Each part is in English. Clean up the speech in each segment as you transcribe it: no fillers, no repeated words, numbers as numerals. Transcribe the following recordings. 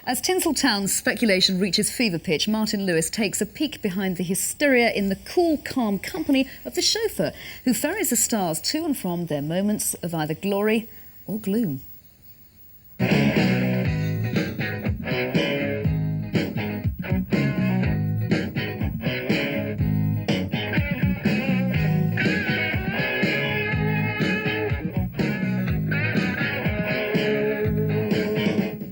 As Tinseltown's speculation reaches fever pitch, Martin Lewis takes a peek behind the hysteria in the cool, calm company of the chauffeur, who ferries the stars to and from their moments of either glory or gloom.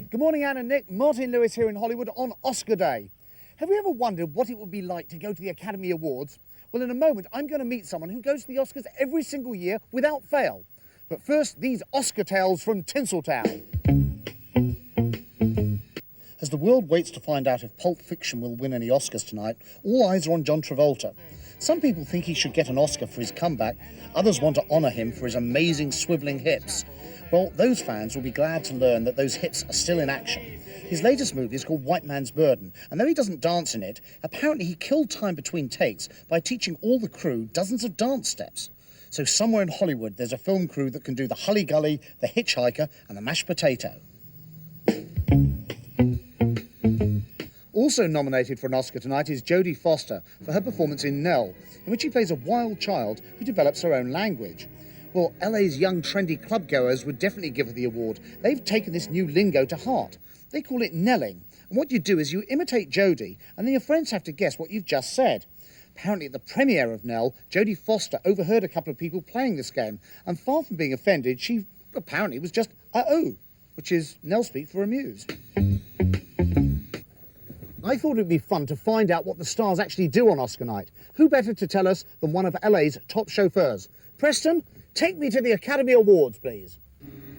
Good morning, Anne and Nick. Martin Lewis here in Hollywood on Oscar Day. Have you ever wondered what it would be like to go to the Academy Awards? Well, in a moment, I'm going to meet someone who goes to the Oscars every single year without fail. But first, these Oscar tales from Tinseltown. As the world waits to find out if Pulp Fiction will win any Oscars tonight, all eyes are on John Travolta. Some people think he should get an Oscar for his comeback. Others want to honour him for his amazing swivelling hips. Well, those fans will be glad to learn that those hips are still in action. His latest movie is called White Man's Burden, and though he doesn't dance in it, apparently he killed time between takes by teaching all the crew dozens of dance steps. So somewhere in Hollywood, there's a film crew that can do the Hully Gully, the Hitchhiker, and the Mashed Potato. Also nominated for an Oscar tonight is Jodi Foster for her performance in Nell, in which she plays a wild child who develops her own language. Well, LA's young, trendy clubgoers would definitely give her the award. They've taken this new lingo to heart. They call it Nelling. And what you do is you imitate Jodi, and then your friends have to guess what you've just said. Apparently at the premiere of Nell, Jodi Foster overheard a couple of people playing this game, and far from being offended, she apparently was just uh-oh, which is Nell speak for amused. I thought it would be fun to find out what the stars actually do on Oscar night. Who better to tell us than one of LA's top chauffeurs? Preston, take me to the Academy Awards, please.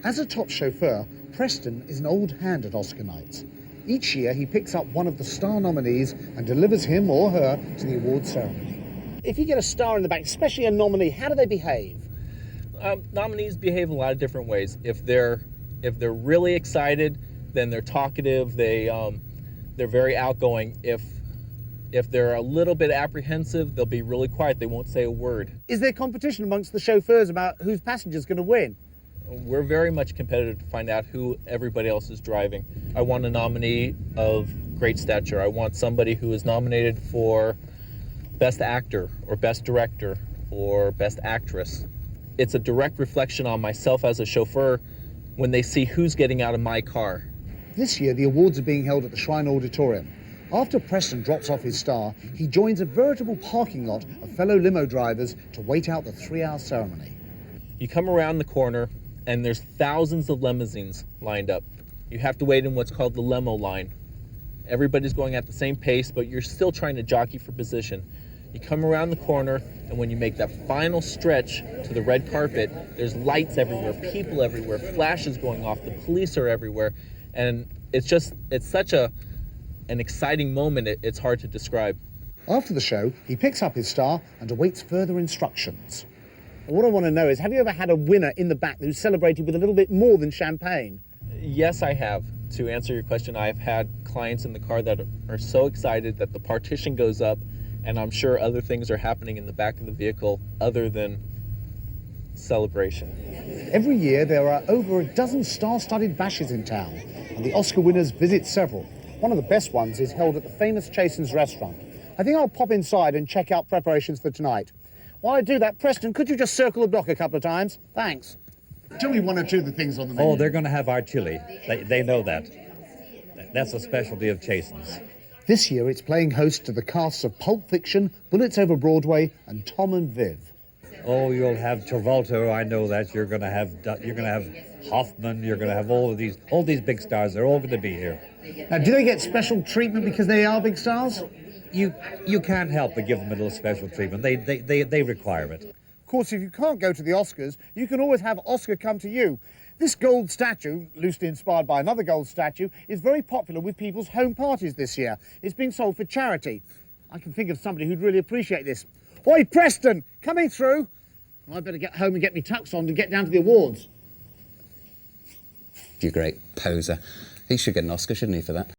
As a top chauffeur, Preston is an old hand at Oscar nights. Each year, he picks up one of the star nominees and delivers him or her to the awards ceremony. If you get a star in the back, especially a nominee, how do they behave? Nominees behave in a lot of different ways. If they're really excited, then they're talkative. They're very outgoing. If they're a little bit apprehensive, they'll be really quiet. They won't say a word. Is there competition amongst the chauffeurs about whose passenger's going to win? We're very much competitive to find out who everybody else is driving. I want a nominee of great stature. I want somebody who is nominated for Best Actor or Best Director or Best Actress. It's a direct reflection on myself as a chauffeur when they see who's getting out of my car. This year, the awards are being held at the Shrine Auditorium. After Preston drops off his star, he joins a veritable parking lot of fellow limo drivers to wait out the 3-hour ceremony. You come around the corner and there's thousands of limousines lined up. You have to wait in what's called the limo line. Everybody's going at the same pace, but you're still trying to jockey for position. You come around the corner, and when you make that final stretch to the red carpet, there's lights everywhere, people everywhere, flashes going off, the police are everywhere, and it's such an exciting moment, it's hard to describe. After the show, he picks up his star and awaits further instructions. What I want to know is, have you ever had a winner in the back who's celebrated with a little bit more than champagne? Yes, I have. To answer your question, I've had clients in the car that are so excited that the partition goes up, and I'm sure other things are happening in the back of the vehicle other than celebration. Every year, there are over a dozen star-studded bashes in town, and the Oscar winners visit several. One of the best ones is held at the famous Chasens restaurant. I think I'll pop inside and check out preparations for tonight. While I do that, Preston, could you just circle the block a couple of times? Thanks. Tell me one or two of the things on the menu. Oh, they're going to have our chili. They know that. That's a specialty of Chasens. This year, it's playing host to the casts of Pulp Fiction, Bullets Over Broadway, and Tom and Viv. Oh, you'll have Travolta. I know that. You're going to have Hoffman. You're going to have all these big stars. They're all going to be here. Now, do they get special treatment because they are big stars? You can't help but give them a little special treatment. They require it. Of course, if you can't go to the Oscars, you can always have Oscar come to you. This gold statue, loosely inspired by another gold statue, is very popular with people's home parties this year. It's being sold for charity. I can think of somebody who'd really appreciate this. Oi, Preston, coming through. Well, I better get home and get me tux on to get down to the awards. You great poser. He should get an Oscar, shouldn't he, for that?